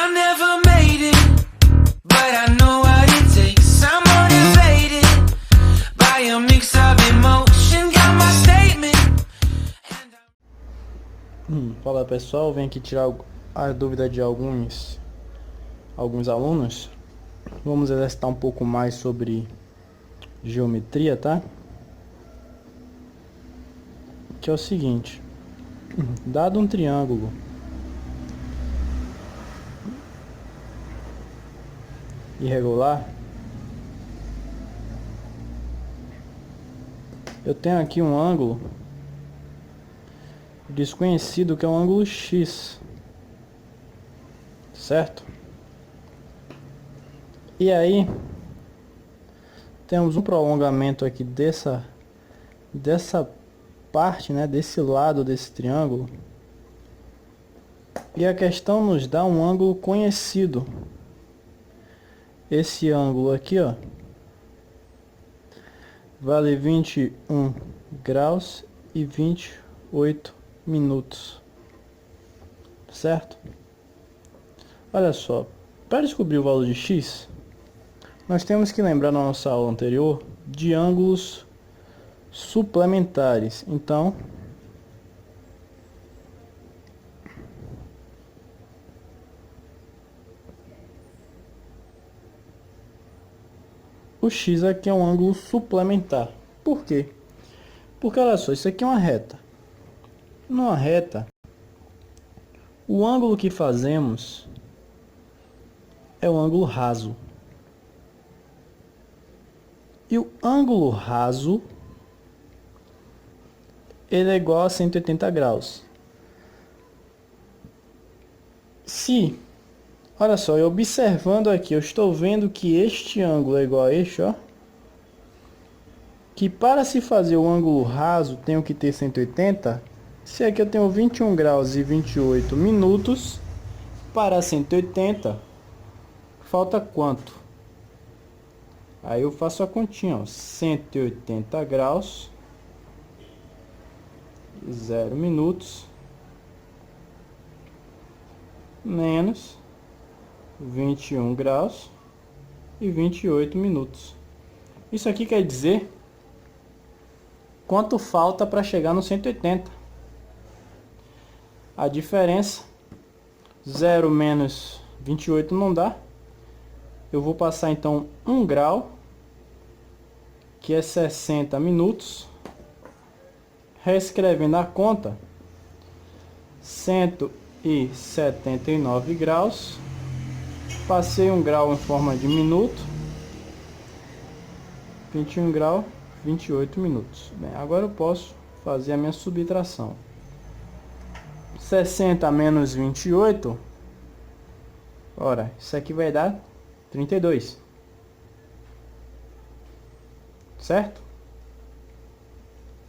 I never made it, but I know what it takes. I'm motivated by a mix of emotion. Got my statement. Fala pessoal, venho aqui tirar a dúvida de alguns alunos. Vamos exercitar um pouco mais sobre geometria, tá? Que é o seguinte: dado um triângulo irregular, eu tenho aqui um ângulo desconhecido, que é o ângulo X, certo? E aí temos um prolongamento aqui dessa parte, né, desse lado desse triângulo, e a questão nos dá um ângulo conhecido. Esse ângulo aqui, ó, vale 21 graus e 28 minutos, certo? Olha só, para descobrir o valor de X, nós temos que lembrar na nossa aula anterior de ângulos suplementares. Então, o X aqui é um ângulo suplementar. Por quê? Porque olha só, isso aqui é uma reta. Numa reta, o ângulo que fazemos é o ângulo raso. E o ângulo raso, ele é igual a 180 graus. Se, olha só, eu observando aqui, eu estou vendo que este ângulo é igual a este, ó. Que para se fazer o ângulo raso, tenho que ter 180. Se aqui eu tenho 21 graus e 28 minutos, para 180, falta quanto? Aí eu faço a continha, ó, 180 graus, 0 minutos, menos 21 graus e 28 minutos. Isso aqui quer dizer quanto falta para chegar no 180. A diferença, 0 menos 28 não dá. Eu vou passar então 1 grau, que é 60 minutos. Reescrevendo a conta, 179 graus. Passei 1 grau em forma de minuto. 21 graus, 28 minutos. Bem, agora eu posso fazer a minha subtração. 60 menos 28, ora, isso aqui vai dar 32, certo?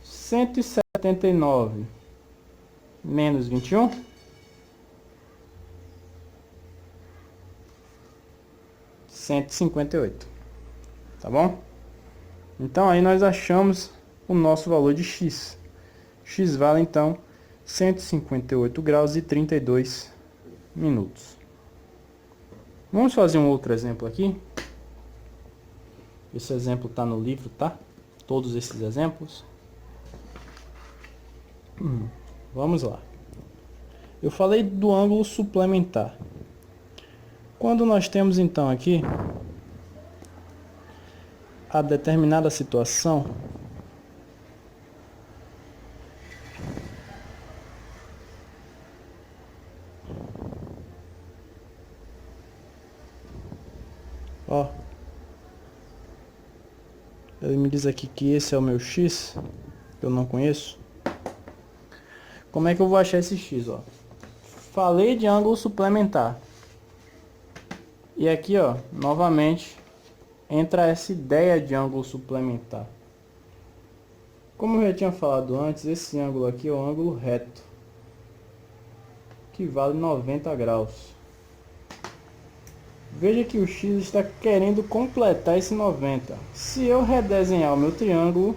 179 menos 21, 158, tá bom? Então aí nós achamos o nosso valor de X. X vale então 158 graus e 32 minutos. Vamos fazer um outro exemplo aqui. Esse exemplo está no livro, tá? Todos esses exemplos. Vamos lá. Eu falei do ângulo suplementar. Quando nós temos então aqui a determinada situação, ó, ele me diz aqui que esse é o meu X, que eu não conheço. Como é que eu vou achar esse X, ó? Falei de ângulo suplementar. E aqui, ó, novamente entra essa ideia de ângulo suplementar. Como eu já tinha falado antes, esse ângulo aqui é o ângulo reto, que vale 90 graus. Veja que o X está querendo completar esse 90. Se eu redesenhar o meu triângulo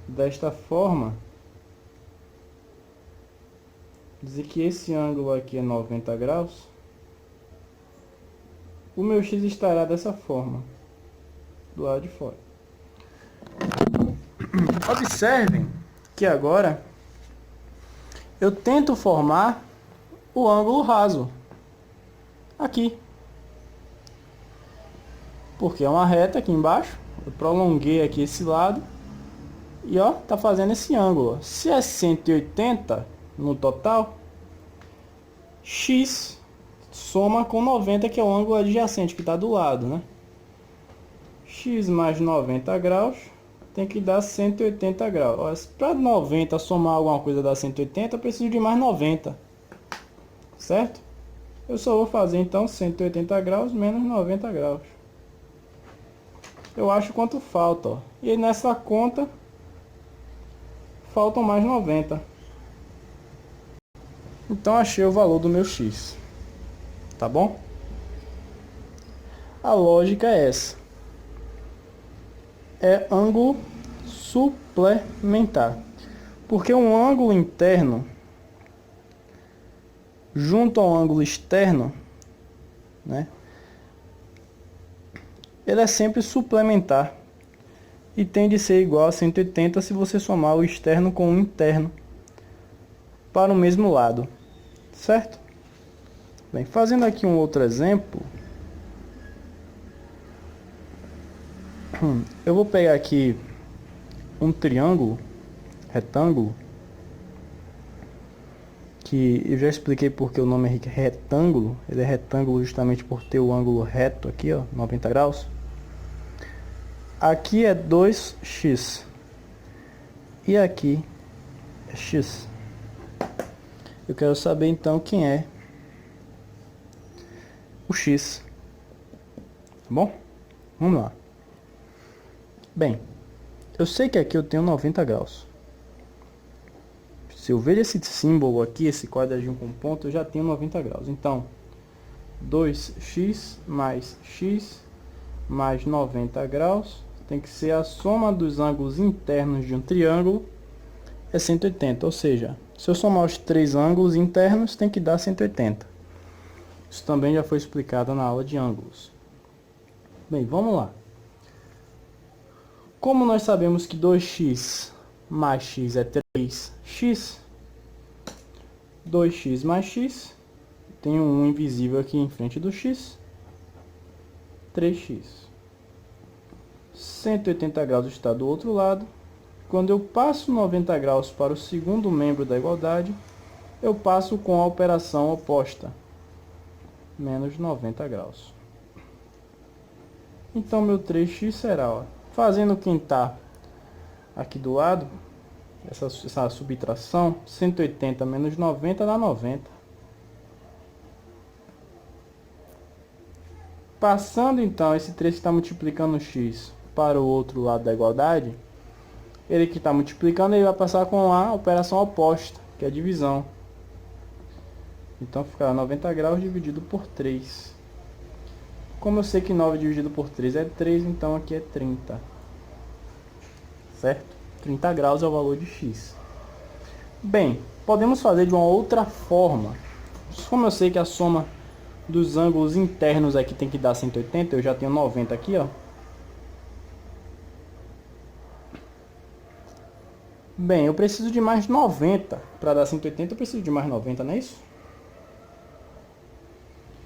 desta forma, dizer que esse ângulo aqui é 90 graus, o meu x estará dessa forma, do lado de fora. Observem que agora eu tento formar o ângulo raso aqui, porque é uma reta aqui embaixo. Eu prolonguei aqui esse lado e ó, tá fazendo esse ângulo. Se é 180 no total, x soma com 90, que é o ângulo adjacente que está do lado, né? X mais 90 graus tem que dar 180 graus. Para 90 somar alguma coisa dar 180, eu preciso de mais 90, certo? Eu só vou fazer então 180 graus menos 90 graus. Eu acho quanto falta, ó. E aí nessa conta faltam mais 90. Então achei o valor do meu x. Tá bom? A lógica é essa. É ângulo suplementar. Porque um ângulo interno junto ao ângulo externo, né? Ele é sempre suplementar e tem de ser igual a 180 se você somar o externo com o interno para o mesmo lado, certo? Bem, fazendo aqui um outro exemplo, eu vou pegar aqui um triângulo retângulo, que eu já expliquei porque o nome é retângulo. Ele é retângulo justamente por ter o ângulo reto aqui, ó, 90 graus. Aqui é 2x e aqui é x. Eu quero saber então quem é o x. Tá bom? Vamos lá. Bem, eu sei que aqui eu tenho 90 graus. Se eu ver esse símbolo aqui, esse quadradinho com ponto, eu já tenho 90 graus. Então, 2x mais x mais 90 graus tem que ser a soma dos ângulos internos de um triângulo, é 180. Ou seja, se eu somar os três ângulos internos, tem que dar 180. Isso também já foi explicado na aula de ângulos. Bem, vamos lá. Como nós sabemos que 2x mais x é 3x, 2x mais x, tem um invisível aqui em frente do x, 3x. 180 graus está do outro lado. Quando eu passo 90 graus para o segundo membro da igualdade, eu passo com a operação oposta, menos 90 graus. Então meu 3x será, ó, fazendo quem está aqui do lado, essa subtração, 180 menos 90 dá 90. Passando então esse 3 que está multiplicando x para o outro lado da igualdade, ele que está multiplicando, ele vai passar com a operação oposta, que é a divisão. Então ficará 90 graus dividido por 3. Como eu sei que 9 dividido por 3 é 3, então aqui é 30. Certo? 30 graus é o valor de x. Bem, podemos fazer de uma outra forma. Como eu sei que a soma dos ângulos internos aqui tem que dar 180, eu já tenho 90 aqui, ó. Bem, eu preciso de mais 90. Para dar 180 eu preciso de mais 90, não é isso?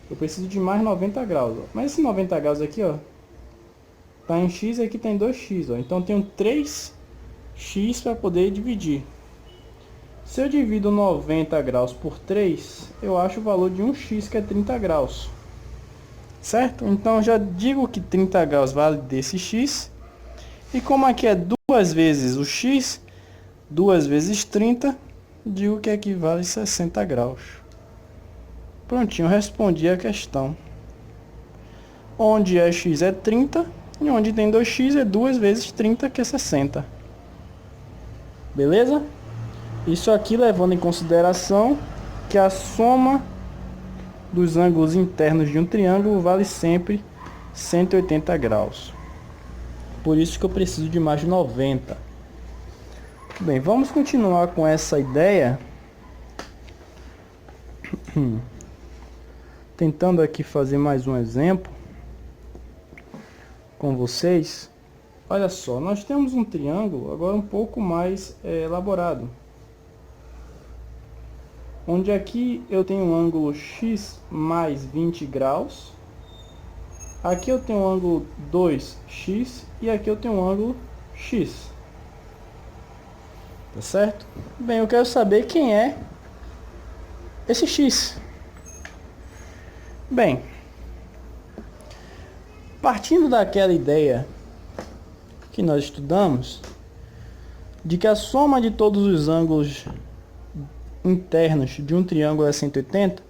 Eu preciso de mais 90 graus, ó. Mas esse 90 graus aqui, ó, tá em x e aqui tem 2x, ó. Então eu tenho 3x para poder dividir. Se eu divido 90 graus por 3, eu acho o valor de 1x, que é 30 graus. Certo? Então eu já digo que 30 graus vale desse x. E como aqui é 2 vezes o x, 2 vezes 30, digo que equivale a 60 graus. Prontinho, respondi a questão. Onde é x é 30, e onde tem 2x é 2 vezes 30, que é 60. Beleza? Isso aqui levando em consideração que a soma dos ângulos internos de um triângulo vale sempre 180 graus. Por isso que eu preciso de mais de 90. Bem, vamos continuar com essa ideia Tentando aqui fazer mais um exemplo com vocês. Olha só, nós temos um triângulo agora um pouco mais elaborado, onde aqui eu tenho um ângulo x mais 20 graus, aqui eu tenho um ângulo 2x e aqui eu tenho um ângulo x. Tá certo? Bem, eu quero saber quem é esse x. Bem, partindo daquela ideia que nós estudamos, de que a soma de todos os ângulos internos de um triângulo é 180,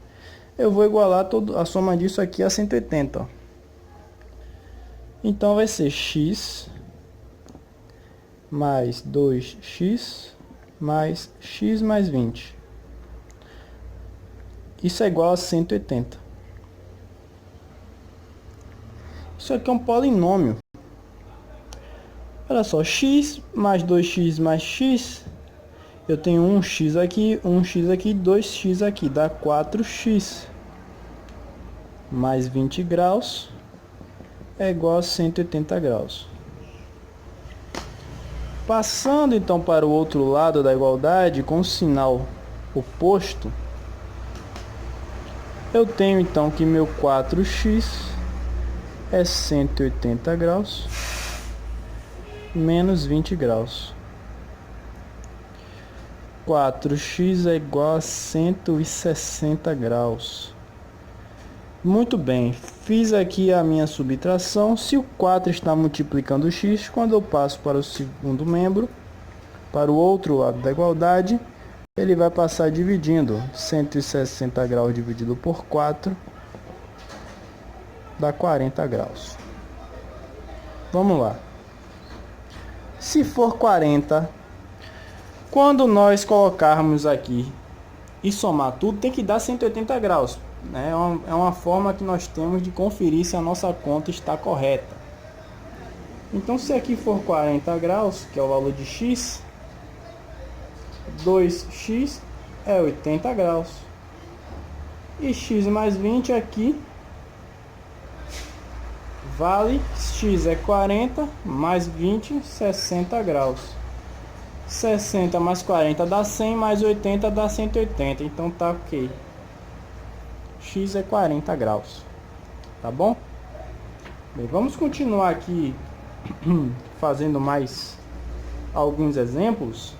eu vou igualar a soma disso aqui a 180. Ó. Então vai ser x mais 2x mais x mais 20. Isso é igual a 180. Isso aqui é um polinômio. Olha só, x mais 2x mais x, eu tenho 1x aqui, 2x aqui, dá 4x. Mais 20 graus é igual a 180 graus. Passando então para o outro lado da igualdade, com o sinal oposto, eu tenho então que meu 4x é 180 graus menos 20 graus. 4x é igual a 160 graus. Muito bem, fiz aqui a minha subtração. Se o 4 está multiplicando o x, quando eu passo para o segundo membro, para o outro lado da igualdade, ele vai passar dividindo. 160 graus dividido por 4 dá 40 graus. Vamos lá. Se for 40, quando nós colocarmos aqui e somar tudo, tem que dar 180 graus. Né? É uma forma que nós temos de conferir se a nossa conta está correta. Então, se aqui for 40 graus, que é o valor de x, 2x é 80 graus. E x mais 20 aqui vale, x é 40, mais 20, 60 graus. 60 mais 40 dá 100, mais 80 dá 180, então tá ok. X é 40 graus, tá bom? Bem, vamos continuar aqui fazendo mais alguns exemplos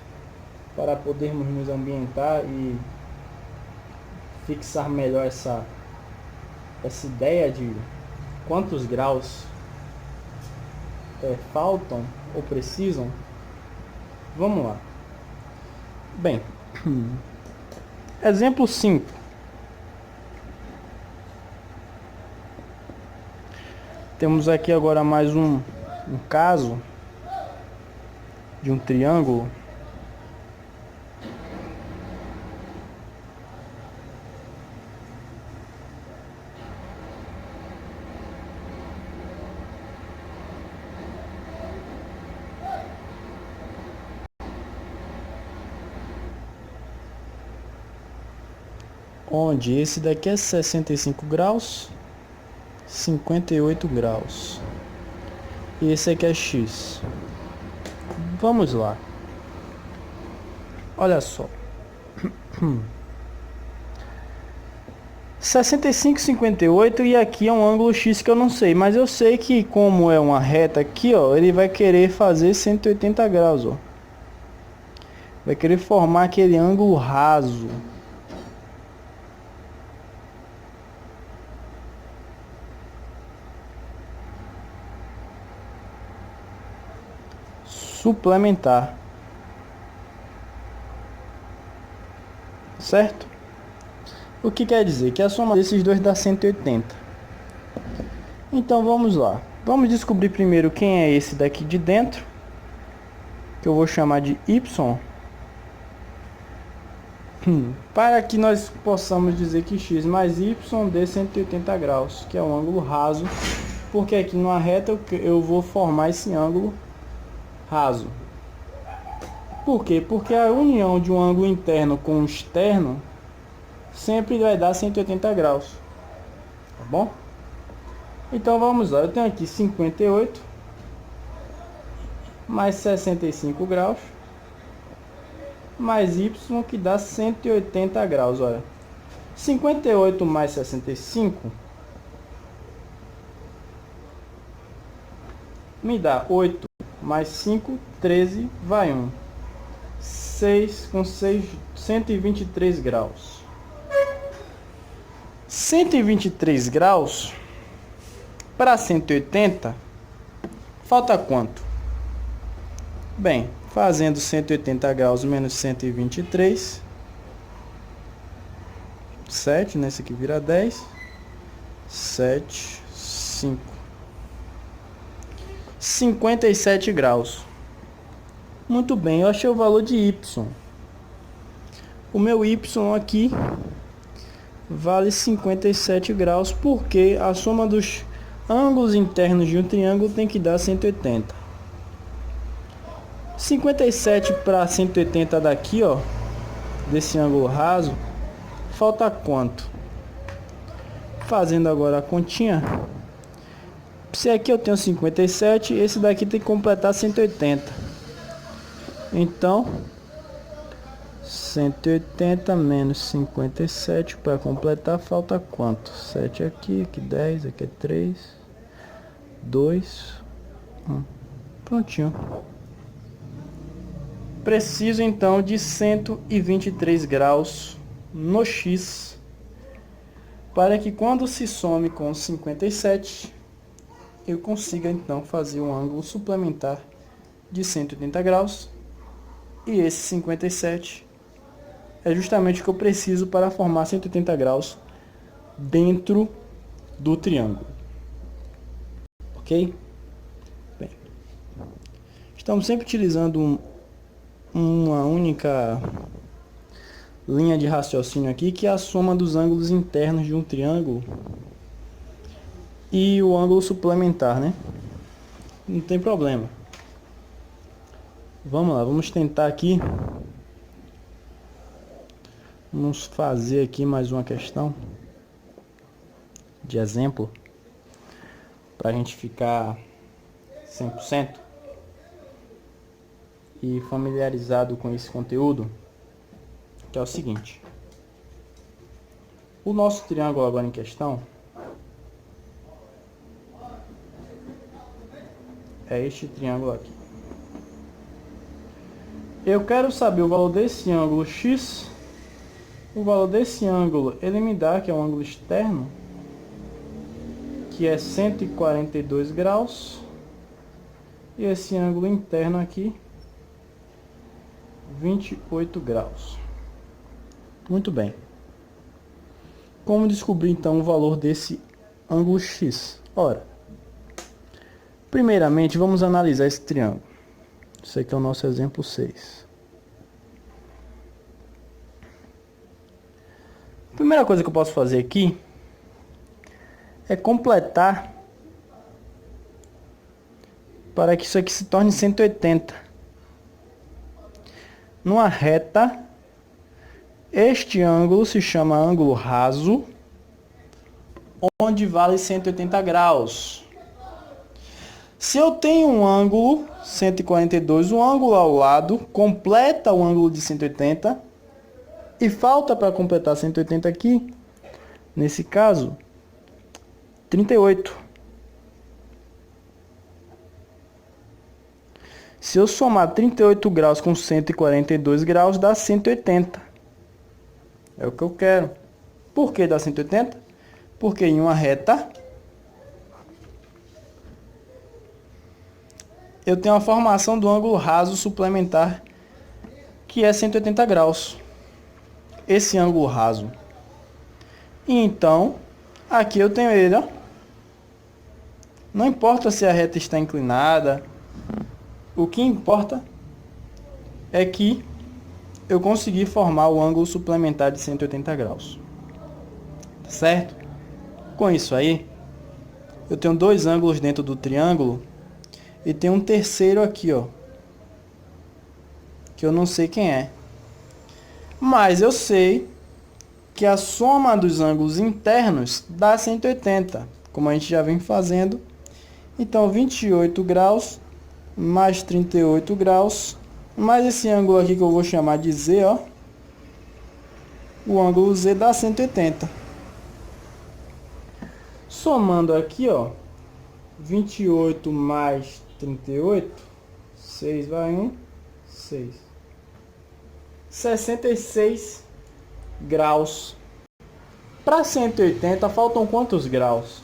para podermos nos ambientar e fixar melhor essa ideia de quantos graus faltam ou precisam. Vamos lá. Bem, exemplo 5. Temos aqui agora mais um caso de um triângulo onde esse daqui é 65 graus, 58 graus. E esse aqui é x. Vamos lá. Olha só. 65, 58 e aqui é um ângulo x que eu não sei. Mas eu sei que como é uma reta aqui, ó, ele vai querer fazer 180 graus, ó. Vai querer formar aquele ângulo raso. Suplementar, certo? O que quer dizer? Que a soma desses dois dá 180. Então vamos lá. Vamos descobrir primeiro quem é esse daqui de dentro, que eu vou chamar de y, para que nós possamos dizer que x mais y dê 180 graus, que é um ângulo raso, porque aqui numa reta eu vou formar esse ângulo raso. Por quê? Porque a união de um ângulo interno com o externo sempre vai dar 180 graus, tá bom? Então vamos lá, eu tenho aqui 58 mais 65 graus mais y, que dá 180 graus, olha. 58 mais 65 me dá 8 mais 5, 13, vai 1. 6 com 6, 123 graus. 123 graus para 180, falta quanto? Bem, fazendo 180 graus menos 123, 7, né? Esse aqui vira 10, 7, 5. 57 graus. Muito bem, eu achei o valor de y. O meu y aqui vale 57 graus, porque a soma dos ângulos internos de um triângulo tem que dar 180. 57 para 180 daqui, ó, desse ângulo raso, falta quanto? Fazendo agora a continha, se aqui eu tenho 57, esse daqui tem que completar 180. Então, 180 menos 57 para completar, falta quanto? 7 aqui, aqui 10, aqui é 3, 2, 1. Prontinho. Preciso então de 123 graus no X, para que quando se some com 57, eu consiga então fazer um ângulo suplementar de 180 graus. E esse 57 é justamente o que eu preciso para formar 180 graus dentro do triângulo. Ok? Bem, estamos sempre utilizando uma única linha de raciocínio aqui, que é a soma dos ângulos internos de um triângulo e o ângulo suplementar, né? Não tem problema. Vamos lá, vamos tentar aqui. Vamos fazer aqui mais uma questão de exemplo para a gente ficar 100% e familiarizado com esse conteúdo, que é o seguinte: o nosso triângulo agora em questão é este triângulo aqui. Eu quero saber o valor desse ângulo X. O valor desse ângulo, ele me dá, que é um ângulo externo, que é 142 graus. E esse ângulo interno aqui, 28 graus. Muito bem. Como descobrir então o valor desse ângulo X? Ora, primeiramente vamos analisar esse triângulo. Esse aqui é o nosso exemplo 6. A primeira coisa que eu posso fazer aqui é completar para que isso aqui se torne 180. Numa reta, este ângulo se chama ângulo raso, onde vale 180 graus. Se eu tenho um ângulo 142, o ângulo ao lado completa o ângulo de 180 e falta para completar 180 aqui, nesse caso, 38. Se eu somar 38 graus com 142 graus, dá 180. É o que eu quero. Por que dá 180? Porque em uma reta eu tenho a formação do ângulo raso suplementar, que é 180 graus. Esse ângulo raso. E então, aqui eu tenho ele, ó. Não importa se a reta está inclinada. O que importa é que eu consegui formar o ângulo suplementar de 180 graus. Certo? Com isso aí, eu tenho dois ângulos dentro do triângulo e tem um terceiro aqui, ó, que eu não sei quem é. Mas eu sei que a soma dos ângulos internos dá 180, como a gente já vem fazendo. Então, 28 graus mais 38 graus, mais esse ângulo aqui que eu vou chamar de Z, ó. O ângulo Z dá 180. Somando aqui, ó, 28 mais 38, 6 vai 1, 6. 66 graus. Para 180 faltam quantos graus?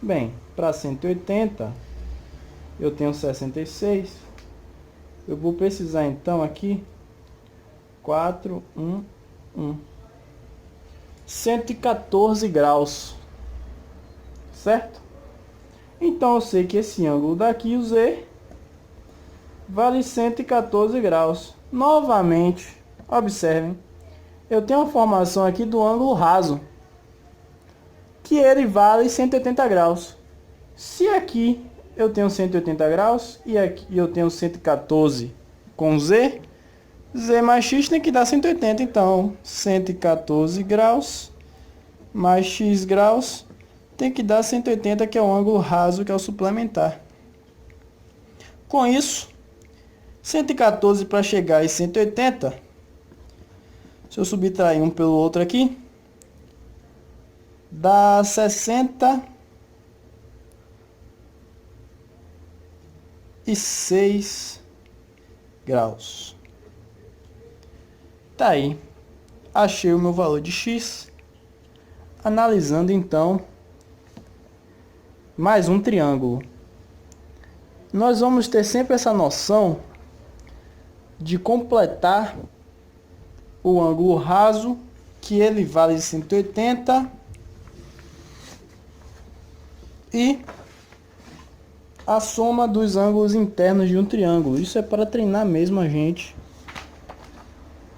Bem, para 180 eu tenho 66. Eu vou precisar então aqui 4, 1. 114 graus. Certo? Então eu sei que esse ângulo daqui, o Z, vale 114 graus. Novamente, observem, eu tenho a formação aqui do ângulo raso, que ele vale 180 graus. Se aqui eu tenho 180 graus e aqui eu tenho 114 com Z, Z mais X tem que dar 180. Então, 114 graus mais X graus tem que dar 180, que é o ângulo raso, que é o suplementar. Com isso, 114 para chegar em 180, se eu subtrair um pelo outro aqui, dá 66 graus. Tá aí. Achei o meu valor de X. Analisando então mais um triângulo. Nós vamos ter sempre essa noção de completar o ângulo raso, que ele vale 180, e a soma dos ângulos internos de um triângulo. Isso é para treinar mesmo a gente,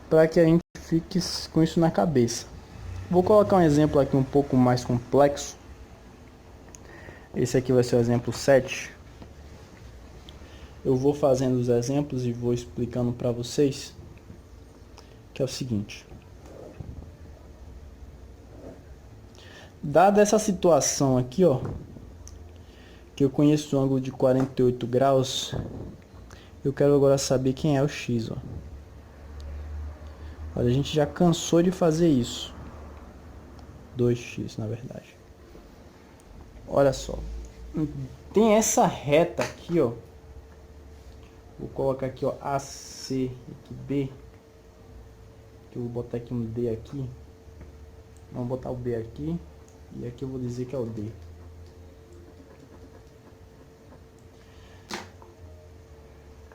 para que a gente fique com isso na cabeça. Vou colocar um exemplo aqui um pouco mais complexo. Esse aqui vai ser o exemplo 7. Eu vou fazendo os exemplos e vou explicando para vocês, que é o seguinte. Dada essa situação aqui, ó, que eu conheço o ângulo de 48 graus, eu quero agora saber quem é o X, ó. Olha, a gente já cansou de fazer isso. 2x, na verdade. Olha só. Tem essa reta aqui, ó. Vou colocar aqui, ó, AC, aqui B. Que eu vou botar aqui um D aqui. Vamos botar o B aqui. E aqui eu vou dizer que é o D.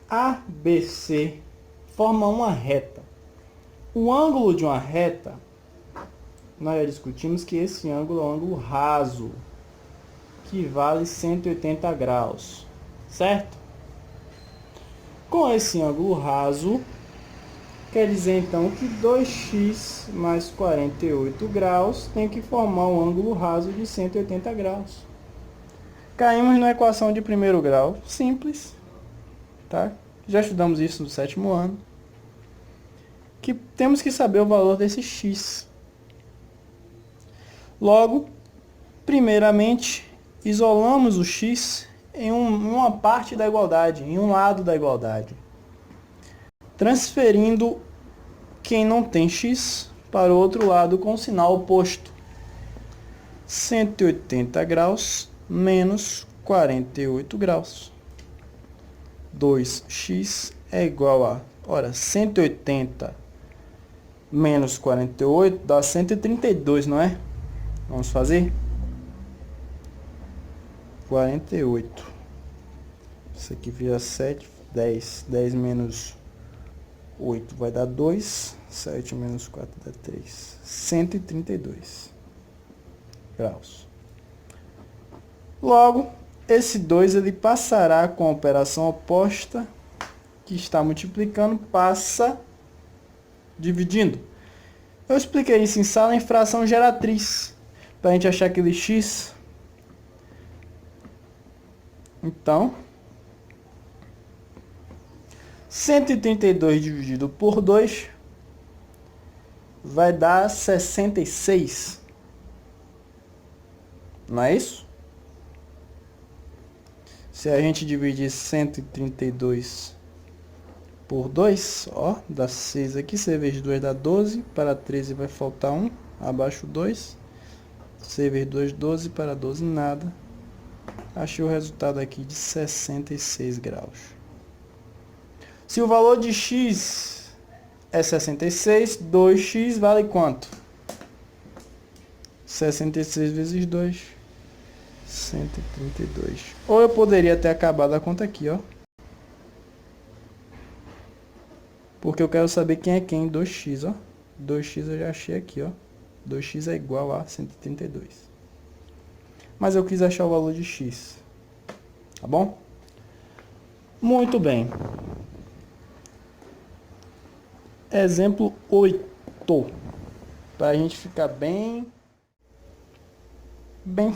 ABC forma uma reta. O ângulo de uma reta, nós já discutimos que esse ângulo é um ângulo raso, que vale 180 graus, certo? Com esse ângulo raso, quer dizer então que 2x mais 48 graus tem que formar um ângulo raso de 180 graus. Caímos na equação de primeiro grau, simples, tá? Já estudamos isso no 7º ano. Que temos que saber o valor desse x. Logo, primeiramente, isolamos o x em uma parte da igualdade, em um lado da igualdade, transferindo quem não tem x para o outro lado com o sinal oposto. 180 graus menos 48 graus. 2x é igual a, ora, 180 menos 48 dá 132, não é? Vamos fazer? 48. Isso aqui vira 7, 10. 10 menos 8 vai dar 2. 7 menos 4 dá 3. 132 graus. Logo, esse 2 ele passará com a operação oposta, que está multiplicando, passa dividindo. Eu expliquei isso em sala em fração geratriz, para a gente achar aquele x. Então, 132 dividido por 2 vai dar 66. Não é isso? Se a gente dividir 132 por 2, ó, dá 6 aqui, 6 vezes 2 dá 12, para 13 vai faltar 1, abaixo 2, 6 vezes 2, 12, para 12 nada. Achei o resultado aqui de 66 graus. Se o valor de x é 66, 2x vale quanto? 66 vezes 2, 132. Ou eu poderia ter acabado a conta aqui, ó. Porque eu quero saber quem é quem, 2x, ó. 2x eu já achei aqui, ó. 2x é igual a 132. Mas eu quis achar o valor de x. Tá bom? Muito bem. Exemplo 8. Para a gente ficar bem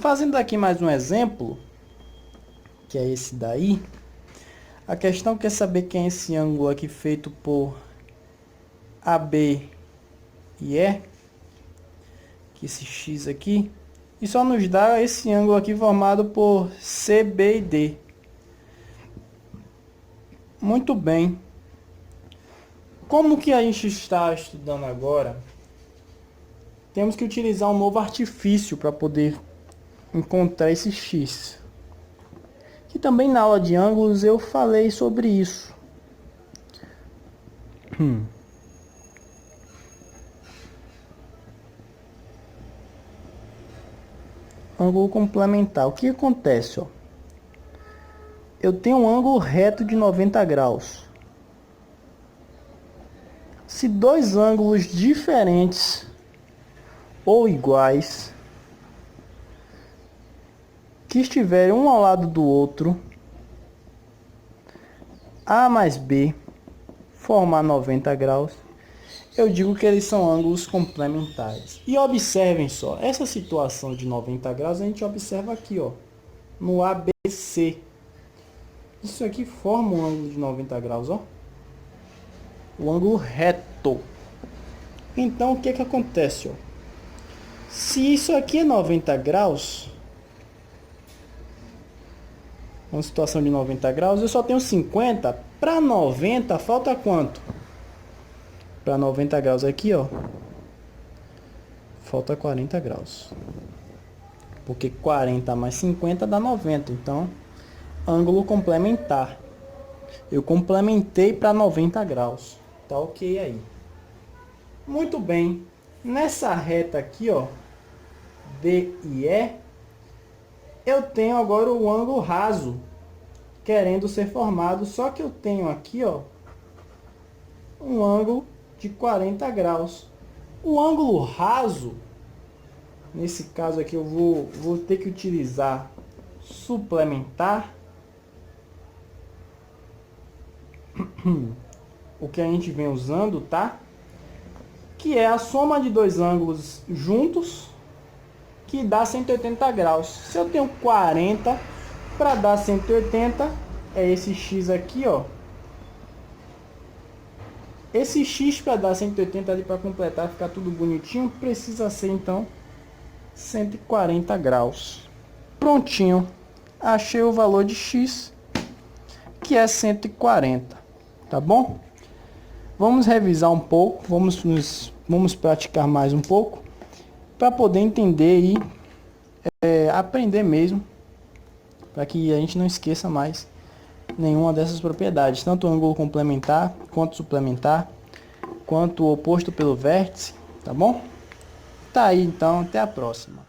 fazendo aqui mais um exemplo, que é esse daí. A questão quer saber quem é esse ângulo aqui feito por AB e E, que esse X aqui, e só nos dá esse ângulo aqui formado por CB e D. Muito bem. Como que a gente está estudando agora, temos que utilizar um novo artifício para poder encontrar esse X. Que também na aula de ângulos eu falei sobre isso. Ângulo complementar. O que acontece, ó? Eu tenho um ângulo reto de 90 graus. Se dois ângulos diferentes ou iguais que estiverem um ao lado do outro, A mais B, formar 90 graus, eu digo que eles são ângulos complementares. E observem só, essa situação de 90 graus a gente observa aqui, ó, no ABC. Isso aqui forma um ângulo de 90 graus, ó. O ângulo reto. Então, o que que acontece, ó? Se isso aqui é 90 graus, uma situação de 90 graus, eu só tenho 50. Para 90, falta quanto? Para 90 graus aqui, ó, falta 40 graus. Porque 40 mais 50 dá 90. Então, ângulo complementar. Eu complementei para 90 graus. Tá ok aí. Muito bem. Nessa reta aqui, ó, D e E, eu tenho agora o ângulo raso querendo ser formado. Só que eu tenho aqui, ó, um ângulo de 40 graus. O ângulo raso, nesse caso aqui eu vou ter que utilizar suplementar. O que a gente vem usando, tá? Que é a soma de dois ângulos juntos, que dá 180 graus. Se eu tenho 40 para dar 180, é esse X aqui, ó. Esse X para dar 180 ali para completar, ficar tudo bonitinho, precisa ser então 140 graus. Prontinho. Achei o valor de X, que é 140. Tá bom? Vamos revisar um pouco, vamos praticar mais um pouco, para poder entender e aprender mesmo, para que a gente não esqueça mais nenhuma dessas propriedades, tanto o ângulo complementar, quanto suplementar, quanto o oposto pelo vértice, tá bom? Tá aí então, até a próxima.